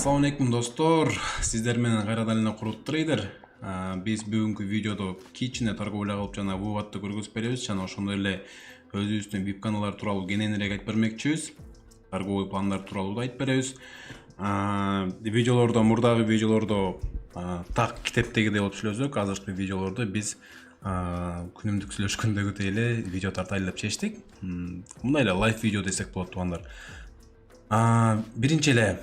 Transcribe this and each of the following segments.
Assalamu alaikum достор. Сиздер менен кайрадан эле Курут трейдер. Биз бүгүнкү видеодо кичине торговля кылып жана выводду көргөзүп беребиз жана ошондой эле өзүбүздүн VIP каналдар тууралуу кененирээк айтып бермекчибиз. Торговый пландар тууралуу да айтып беребиз. Мурдагы видеолордо так китептегидей болуп сүйлөсөк, азыркы видеолордо биз күнүмдүк сүйлөшкөндөгүдөй эле видео тартайлы деп чечтик. Мындай эле лайв видео десек болот туугандар. Биринчи эле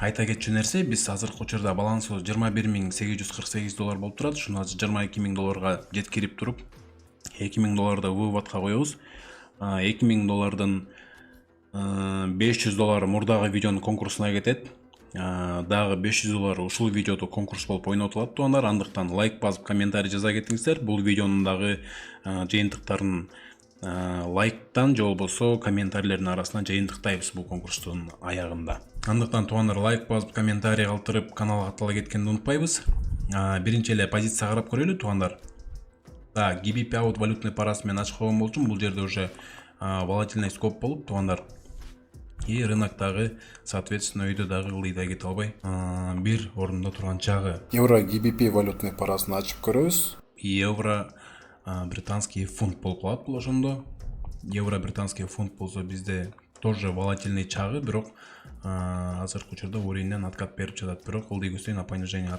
айта кетчү нерсе, биз азыркы учурда балансыбыз $21,848 болуп турат. Ушуну азыр $22,000 жеткирип туруп, $2,000 выводко коебуз. $2,000 $500 мурдагы видеонун конкурсуна кетет. Дагы $500 ушул видеодо конкурс болуп ойнотулат туугандар. Андыктан лайк басып, комментарий жаза кетиңиздер. Бул видеонун дагы жыйынтыктарын лайктан же болбосо комментарийлердин арасынан жыйынтыктайбыз бул конкурстун аягында. Андыктан туугандар лайк басып, комментарий калтырып, каналга каттала кеткенди унутпайбыз. Биринчи эле позиция карап көрөлү туугандар. GBP аут валютный парасы мен ачып койгон болчумун. Бул жерде уже волатильность көп болуп туугандар. И рыноктагы соответственно өйдө дагы ылдыйда кете албай бир орунда турган чагы. Евро GBP валютный парасын ачып көрөбүз. Евро британский фунт болуп калат бул ошондо. Евро британский фунт болсо бизде тоже волатильный чагы, бирок азыркы учурда уровеньден откат берип жатат. Бирок ылдый көздөй на понижение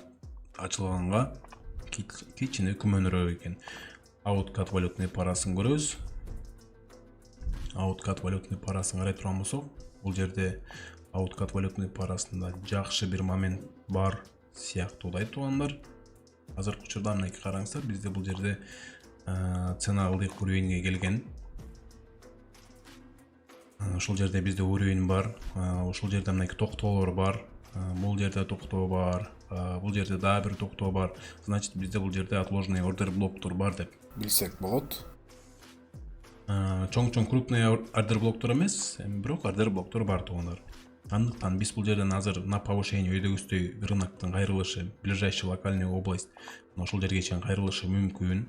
ачылганга кичине күмөнүрөөк экен. Ауткат валютный парасын көрөбүз. Ауткат валютный парасын карай турган болсок, бул жерде ауткат валютный парасында жакшы бир момент бар сыяктуудай туугандар. Азыркы учурда мынакей караңыздар, бизде бул жерде цена ылдыйк уровеньге келген. Ушул жерде бизде уровень бар. Ушул жерде мынакей токтоолор бар. Бул жерде токтоо бар. Бул жерде дагы бир токтоо бар. Значит, бизде бул жерде отложенный ордер блоктор бар деп Билсек болот. Чоң крупный ордер блоктор эмес, бирок ордер блоктор бар туугандар. Андыктан биз бул жерден азыр на повышение өйдөгүздөй рыноктун кайрылышы, ближайший локальный область, ошол жерге чейин кайрылышы мүмкүн.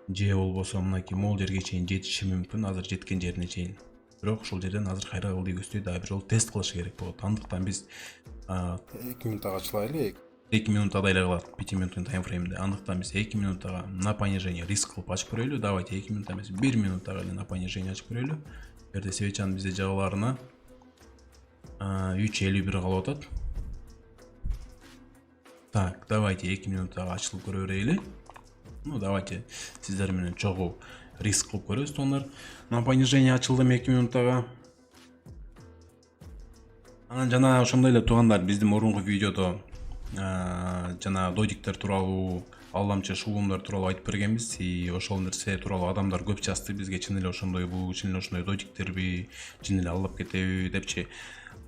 Же болбосо мынакей могул жерге чейин жетиши мүмкүн, азыр жеткен жерине чейин. Бирок ушул жерден азыр кайра ылдый көздөй дагы бир жолу тест кылышы керек болот. Андыктан биз 2 минутага ачылайлы. 2 минутта эле кылат, 5 минуттун таймфреймде. Андыктан биз 2 минуттага на понижение риск кылып ачып көрөлү. Давайте 2 минутта эмес, 1 минуттага эле на понижение ачып көрөлү. Бу жерде свечанын бизде жагаларына 3.51 калып атат. Так, давайте 2 минуттага ачылып көрө берели. Давайте сиздер менен чогуу риск кылып көрөбүз туугандар. На понижение ачылдым 2 минуттага. Анан жана ошондой эле туугандар, биздин мурунку видеодо жана додиктер тууралуу, алдамчы шуулумдар тууралуу айтып бергенбиз. И ошол нерсе тууралуу адамдар көп жазды бизге, чын эле ошондойбу, чын эле ошондой додиктерби, чын эле алдап кетеби депчи.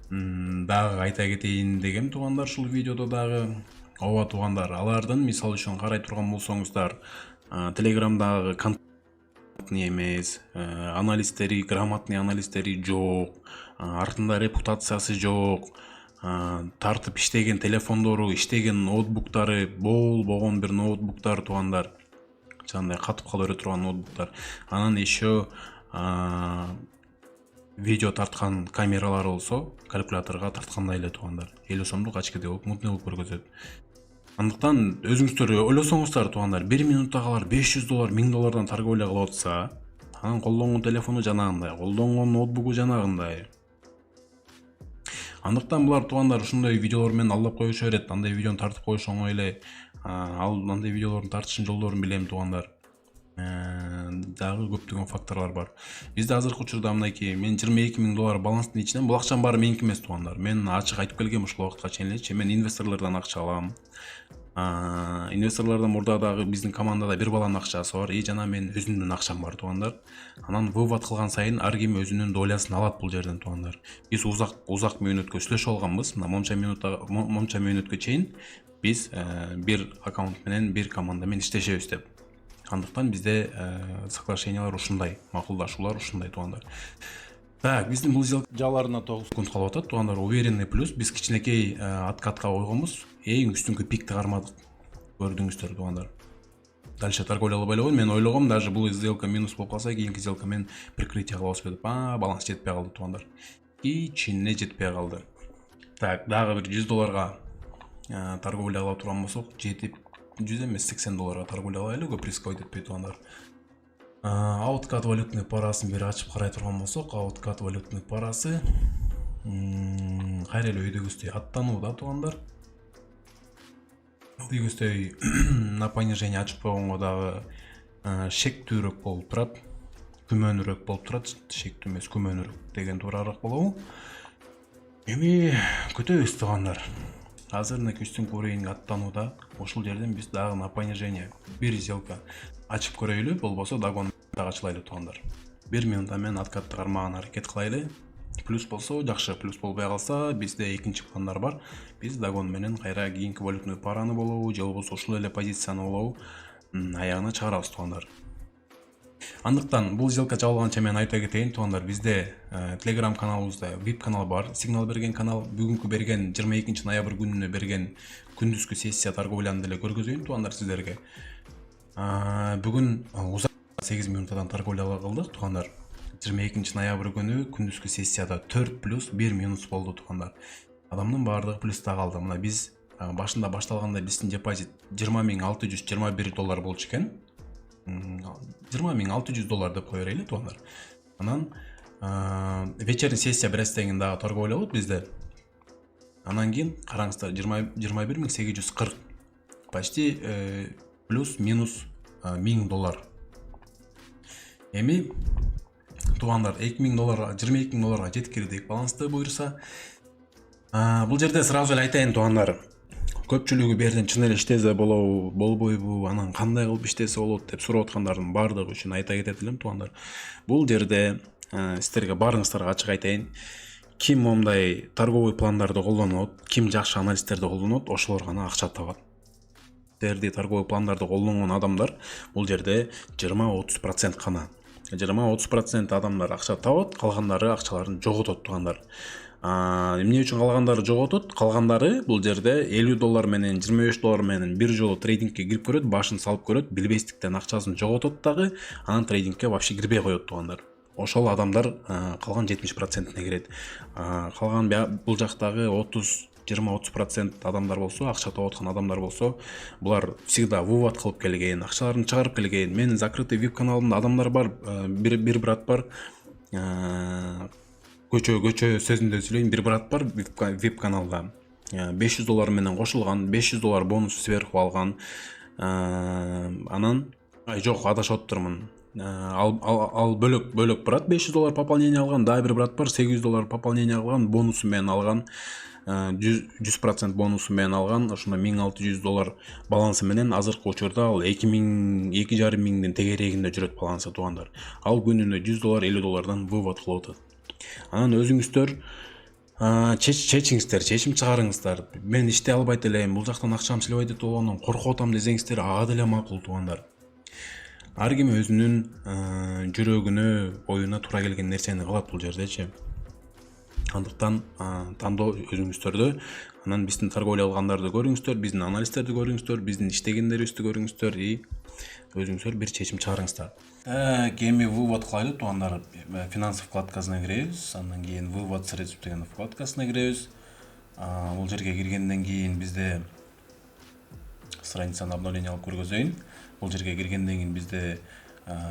Дагы айта кетейин дегем туугандар, ушул видеодо дагы ооба туугандар, алардын мисалы үчүн карай турган болсоңуздар, Телеграмдагы контентный эмес, анализдери, грамотный анализдери жок, артында репутациясы жок, тартып иштеген телефондору, иштеген ноутбуктары болгон бир ноутбуктар туугандар. Жандай катып кала бере турган ноутбуктар. Анан еще видео тарткан камералары болсо, калькуляторго тарткандай эле туугандар. 50 сомдук очкеде болуп, мутный болуп көргөзөт. Андыктан өзүңүздөр ойлосоңуздар туугандар, 1 минуттагылар $500, $1000 торговля кылып атса, анан колдонгон телефону жанагындай, колдонгон ноутбугу жанагындай. Андыктан булар туугандар ушундай видеолор менен алдап коюшу берет. Андай видеону тартып коюш оңой эле. Андай видеолордун тартышын жолдорун билем туугандар. Дагы көптөгөн факторлор бар. Бизде азыркы учурда мынакей мен $22,000 баланстын ичинен, бул акчанын баары меники эмес туугандар. Мен ачык айтып келгем ушул убакытка чейин элечи, мен инвесторлордон акча алам. Инвесторлордон мурда дагы биздин командада бир баланын акчасы бар, и жана мен өзүмдүн акчам бар туугандар. Анан вывод кылган сайын ар ким өзүнүн долясын алат бул жерден туугандар. Биз узак мөөнөткө сүйлөшүп алганбыз. Мына монча мөөнөткө чейин биз бир аккаунт менен, бир команда менен иштешебиз деп. Андыктан бизде соглашениялар ушундай, макулдашуулар ушундай туугандар. Так, биздин бул жаларына 9 күн калып атат туугандар. Уверенный плюс, биз кичинекей откатка койгонбуз. Эң үстүңкү пикти кармадык. Көрдүңүздөр туугандар. Дальше торговля кылбай эле койдум. Мен ойлогом, даже бул сделка минус болуп калса, кийинки сделка мен прикрытие кылабыз деп. Баланс жетпей калды туугандар. Кичине жетпей калды. Так, дагы бир $100 торговля кыла турган болсок, жетип 100 эмес $80 торговля кылайлы, көп риск өтөп туугандар. Ауткат валютный парасын бир ачып карай турган болсок, ауткат валютный парасы кайра эле өйдөгүсдөй аттанууда туугандар. Өйдөгүсдөй на понижение ачып койгонго дагы шектүүрөөк болуп турат, күмөнүрөөк болуп турат, шектүү эмес күмөнүрөөк деген туурараак болобу. Эми күтөбүз туугандар. Азырынакы үстүн уровеньге аттанууда, ошол жерден биз дагы на понижение бир сделка ачып көрөйлү, болбосо дагы ачылайлы туугандар. 1 минутта мен откатты кармаган аракет кылайлы. Плюс болсо жакшы, плюс болбой калса бизде экинчи пландар бар. Биз дагон менен кайра кийинки валютный параны болобу, же болбосо ушул эле позицияны болобу аягына чыгарабыз туугандар. Андыктан бул сделка жабылганча мен айта кетейин туугандар, бизде Telegram каналыбызда VIP канал бар, сигнал берген канал. Бүгүнкү берген 22 ноябрь күнүнө берген күндүзгү сессия торговляны деле көргөзөйүн туугандар сиздерге. Бүгүн 8 минуттан торговля кылдык туугандар. 22 ноябрь күнү күндүзгү сессияда 4 плюс 1 минус болду туугандар. Адамдын баардыгы плюста калды. Мына биз башында башталганда биздин депозит $20,621 болчу экен. $20,600 деп кое берели туугандар. Анан вечерний сессия берестен дагы торговля болот бизде. Анан кийин караңыздар, $21,840 почти плюс минус $1000. Эми туугандар $2000, $22,000 жеткирдик балансты буйруса. Бул жерде сразу эле айтайын туугандар. Көпчүлүгү берден чын эле иштесе болобу, болбойбу, анан кандай кылып иштесе болот деп сурап аткандардын баардыгы үчүн айта кетет элем туугандар. Бул жерде сиздерге баарыңыздарга ачык айтайын. Ким момдай торговый пландарды колдонот, ким жакшы анализтерди колдонот, ошолор гана акча табат. Сиздерди торговый пландарды колдонгон адамдар бул жерде 20-30% гана. 20-30% адамдар акча табат, калгандары акчаларын жоготот туугандар. Эмне үчүн калгандары жоготот? Калгандары бул жерде $50 менен $25 менен бир жолу трейдингке кирип көрөт, башын салып көрөт, билбестиктен акчасын жоготот дагы, анан трейдингке вообще кирбей коет туугандар. Ошол адамдар калган 70%-не кирет. Калган бул жактагы 20-30% адамдар болсо, акча таап аткан адамдар болсо, булар всегда вывод кылып келген, акчаларын чыгарып келген. Менин закрытый VIP каналымда адамдар бар, бир брат бар. Көчө сөзүндө сүйлөйүн, бир брат бар VIP каналда. $500 менен кошулган, $500 бонус сверху алган. Анан жок, адашып отурмун. Ал бөлөк брат $500 пополнение алган, дагы бир брат бар $800 пополнение алган, бонусу менен алган. 100% бонусу менен алган, ошондо $1600 балансы менен азыркы учурда ал 2,5 миңдин тегерегинде жүрөт балансы туугандар. Ал күнүнө $100, $50 вывод кылып атат. Анан өзүңүздөр чечим чыгарыңыздар. Мен иштей албайт элем, бул жактан акчам силбейт деп болгондон коркуп атам десеңиздер, ага деле макул туугандар. Ар ким өзүнүн жүрөгүнө, оюна туура келген нерсени кылат бул жердечи. Андыктан тандоо өзүңүздөрдө. Анан биздин торговля алгандарды көрүңүздөр, биздин анализтерди көрүңүздөр, биздин иштегендерибизди көрүңүздөр и өзүңүздөр бир чечим чыгарыңыздар. Эми вывод кылайлы туугандар. Финансы вкладкасына киребиз, андан кийин вывод средств деген вкладкасына киребиз. Бул жерге киргенден кийин бизде страницаны обновление алып көргөзөйүн. Бул жерге киргенден кийин бизде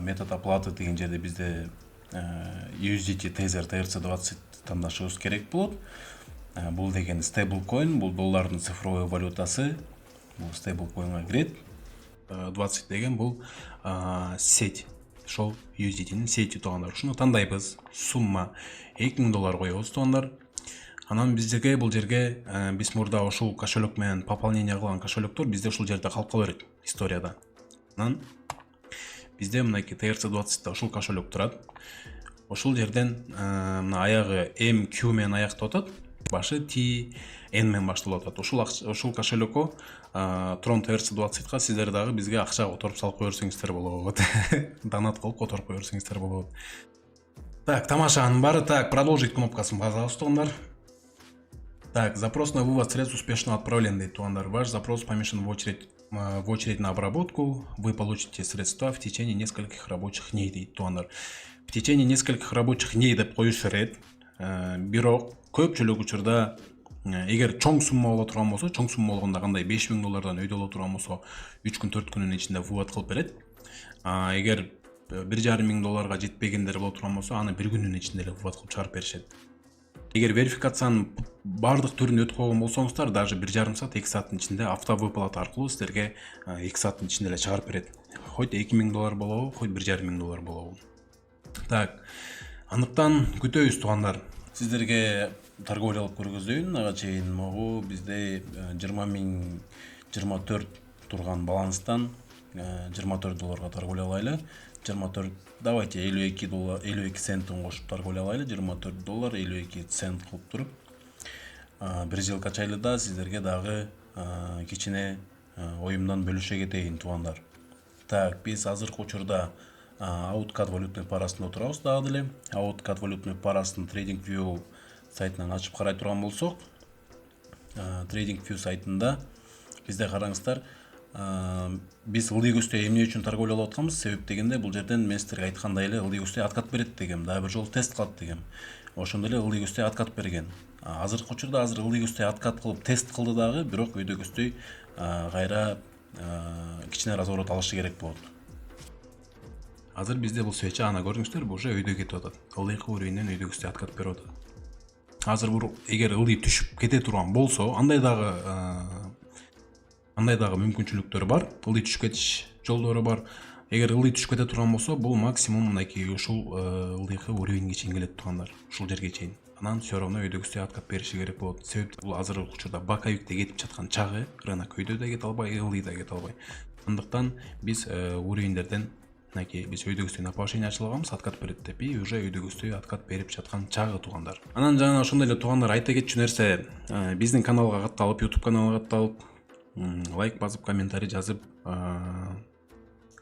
метод оплаты деген жерде бизде USDT Tether TRC20 тандашыбыз керек болот. Бул деген стейблкоин, бул доллардын цифровой валютасы. Бул стейблкоинга кирет. 20 деген бул сеть. Ошол USDT-нин сети туугандар. Ушуну тандайбыз. Сумма $2000 коебуз туугандар. Анан бизге бул жерге биз мурда ошол кошелек менен пополнение кылган кошелектор бизде ушул жерде калып кала берет историяда. Анан бизде мынакей TRC20 ушул кошелек турат. Ошол жерден мына аягы MQ менен аяктап атат, башы T N менен башталып атат. Ушул кошелекко Tron TRC20га сиздер дагы бизге акча которуп салып кое берсеңиздер болот. Донат кылып которуп кое берсеңиздер болот. Так, тамашанын баары. Так, продолжить кнопкасын басабыз туугандар. Так, запрос на вывод средств успешно отправлен дейт туугандар. Ваш запрос помещен в очередь на обработку. Вы получите средства в течение нескольких рабочих дней дейт туугандар. В течение нескольких рабочих дней деп коюш керек. Бирок көпчүлүк учурда эгер чоң сумма боло турган болсо, чоң сумма болгондо кандай $5000 өйдө боло турган болсо 3 күн 4 күнүн ичинде вывод кылып берет. Эгер $1500 жетпегендер боло турган болсо, аны 1 күнүн ичинде эле вывод кылып чыгарып беришет. Эгер верификациянын бардык түрүн өтүп койгон болсоңуздар, даже 1,5 саат 2 сааттын ичинде автовыплата аркылуу силерге 2 сааттын ичинде эле чыгарып берет. Хоть $2000 болобу, хоть $1500 болобу. Так, андыктан күтөбүз туугандар. Сиздерге торговлялык көргөзөйүн. Ага чейин могу бизде 20024 турган баланстан $24 торговлялайлы. 24, давайте $52 центтин кошуп торговлялайлы. $24 52 цент кылып туруп, бир жыл качайлы да сиздерге дагы кичине оюмдан бөлүшө кетейин туугандар. Так, биз азыркы учурда Outcad валютный парасында турабыз дагы деле. Outcad валютный парасын TradingView сайтынан ачып карай турган болсок, TradingView сайтында бизде караңыздар, биз ылдый көздөй эмне үчүн торговлялап атканбыз? Себеп дегенде, бул жерден мен сиздерге айткандай эле ылдый көздөй откат берет дегем, дагы бир жолу тест кылат дегем. Ошондой эле ылдый көздөй откат берген. Азыркы учурда ылдый көздөй откат кылып тест кылды дагы, бирок өйдө көздөй кайра кичине разворот алышы керек болот. Азыр бизде бул свеча, ана көрдүңүздөр, бул уже өйдө кетип атат. Ылдыйкы уровеньден өйдө көздөй откат берип атат. Азыр бул эгер ылдый түшүп кете турган болсо, андай дагы мүмкүнчүлүктөр бар. Ылдый түшүп кетиш жолдору бар. Эгер ылдый түшүп кете турган болсо, бул максимум мынакей ушул ылдыйкы уровеньге чейин келет туугандар. Ушул жерге чейин. Анан все равно өйдө көздөй откат бериши керек болот. Себеп бул азыркы учурда боковикте кетип жаткан чагы, рынок өйдө да кете албай, ылдый да кете албай. Андыктан биз уровеньдерден биз өйдө көздөй направление ачылганбыз, откат берет деп, уже өйдө көздөй откат берип жаткан чагы туугандар. Анан жана ошондой эле туугандар, айта кетчү нерсе, биздин каналга катталып, YouTube каналга катталып, лайк басып, комментарий жазып,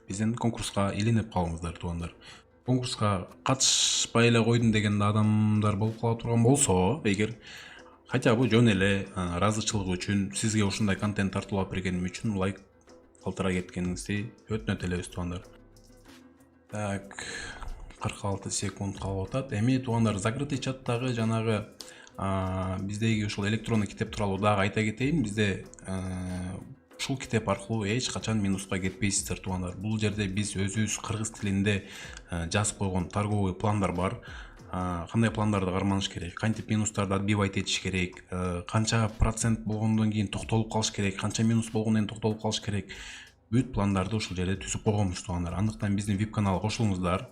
биздин конкурска илинип калыңыздар туугандар. Конкурска катышпай эле койдум деген адамдар болуп кала турган болсо, эгер хотя бы жөн эле ыраазычылык үчүн, сизге ушундай контент тартуулап бергеним үчүн лайк калтыра кеткениңизди өтүнөт элебиз туугандар. Так, 46 секунд калып атат. Эми туугандар, закрытый чаттагы жанагы биздеги ушул электронный китеп тууралуу дагы айта кетейин. Бизде ушул китеп аркылуу эч качан минуска кетпейсиздер туугандар. Бул жерде биз өзүбүз кыргыз тилинде жазып койгон торговый пландар бар. Кандай пландарды карманыш керек, кантип минустарды отбивать этиш керек, канча процент болгондон кийин токтолуп калыш керек, канча минус болгондон кийин токтолуп калыш керек. Бүт пландарды ушул жерде түзүп койгонбуз туугандар. Андыктан биздин VIP каналга кошулуңуздар.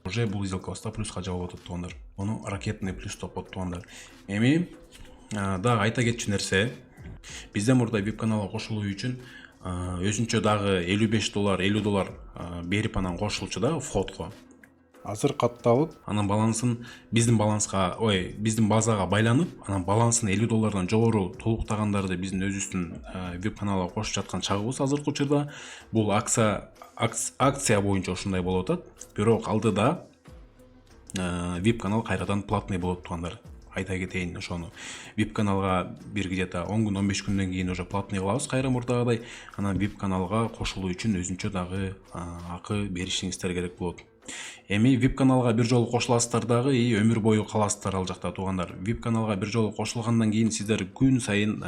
Уже бул сделкабызда плюска жабылып атат туугандар. Муну ракетный плюс деп коет туугандар. Эми дагы айта кетчү нерсе, бизден мурда VIP каналга кошулуу үчүн өзүнчө дагы $55, $50 берип анан кошулчу да входко. Азыр катталып, Анан балансын биздин базага байланып, анан балансын $50 жогору толуктагандарды биздин өзүбүздүн VIP каналга кошуп жаткан чагыбыз азыркы учурда. Бул акция боюнча ушундай болуп атат. Бирок алдыда VIP канал кайрадан платный болот туугандар. Айта кетейин ошону. VIP каналга бир где-то 10 күн 15 күндөн кийин уже платный кылабыз кайра мурдагыдай. Анан VIP каналга кошулуу үчүн өзүнчө дагы акы беришиңиздер керек болот. Эми VIP каналга бир жолу кошуласыздар дагы, өмүр бою каласыздар ал жакта туугандар. VIP каналга бир жолу кошулгандан кийин сиздер күн сайын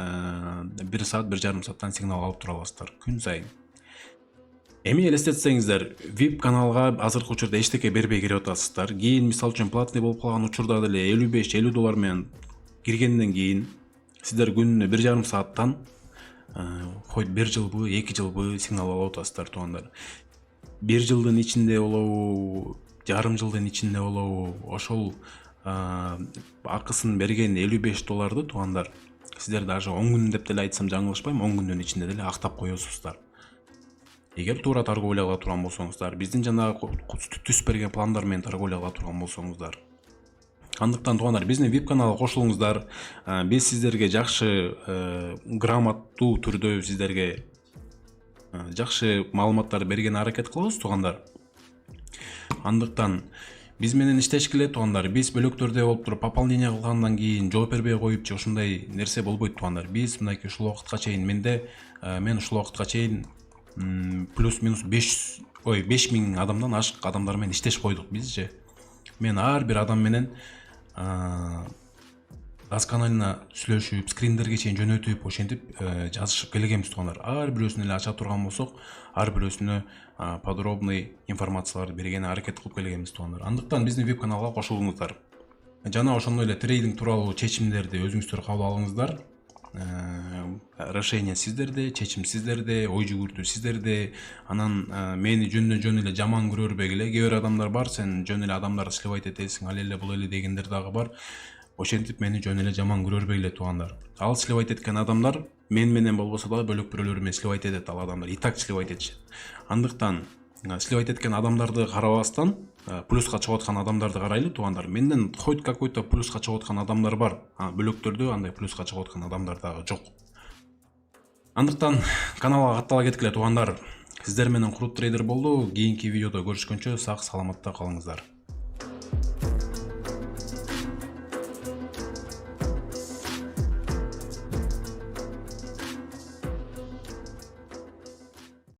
1 саат 1,5 сааттан сигнал алып тура аласыздар. Күн сайын. Эми элестетсеңиздер, VIP каналга азыркы учурда эчтеке бербей кирип атасыздар. Кийин мисал үчүн платный болуп калган учурда деле $55-50 менен киргенден кийин сиздер күнүнө 1,5 сааттан хоть 1 жылбы, 2 жылбы сигнал алып атасыздар туугандар. 1 жылдын ичинде болобу, жарым жылдын ичинде болобу, ошол акысын берген $55 туугандар. Сиздер даже 10 күн деп деле айтсам жаңылышпайм, 10 күндүн ичинде деле актап коесуздар. Эгер туура торговля кыла турган болсоңуздар, биздин жанагы түз берген пландар менен торговля кыла турган болсоңуздар. Андыктан туугандар, биздин VIP каналга кошулуңуздар. Биз сиздерге жакшы грамоттуу түрдө сиздерге жакшы маалыматтар берген аракет кылабыз туугандар. Андыктан биз менен иштешкиле келет туугандар. Биз бөлөктөрдө болуп туруп пополнение кылгандан кийин жооп бербей коюп же ушундай нерсе болбойт туугандар. Биз мынакей ушул убакытка чейин мен ушул убакытка чейин плюс-минус 5000 адамдан ашык адамдар менен иштешип койдук биз же. Мен ар бир адам менен газ каналына сүйлөшүп скриндерге чейин жөнөтүп ошентип жазышып келгенбиз туугандар. Ар бирөөсүн эле ача турган болсок, ар бирөөсүнө подробный информацияларды бергени аракет кылып келгенбиз туугандар. Андыктан биздин веб каналга кошулуңуздар. Жана ошондой эле трейдинг тууралуу чечимдерди өзүңүздөр кабыл алыңыздар. Решение сиздерде, чечим сиздерде, ой жүгүртүү сиздерде. Анан мени жөн эле жаман көрбөгүлө. Кээ бир адамдар бар, сен жөн эле адамдарды сливайт этесиң, ал эле бул эле дегендер дагы бар. Ошентип мени жөн эле жаман көрбөгүлө туугандар. Ал сливайт эткен адамдар мен менен болбосо дагы бөлөк бирөөлөр менен сливайт этет ал адамдар. И так сливайт этишет. Андыктан сливайт эткен адамдарды карабастан плюска чыгып аткан адамдарды карайлы туугандар. Менден хоть какой-то плюска чыгып аткан адамдар бар. Бөлөктөрдө андай плюска чыгып аткан адамдар дагы жок. Андыктан каналга каттала кеткиле туугандар. Сиздер менен Крут трейдер болду. Кийинки видеодо көрүшкөнчө сак саламатта калыңыздар.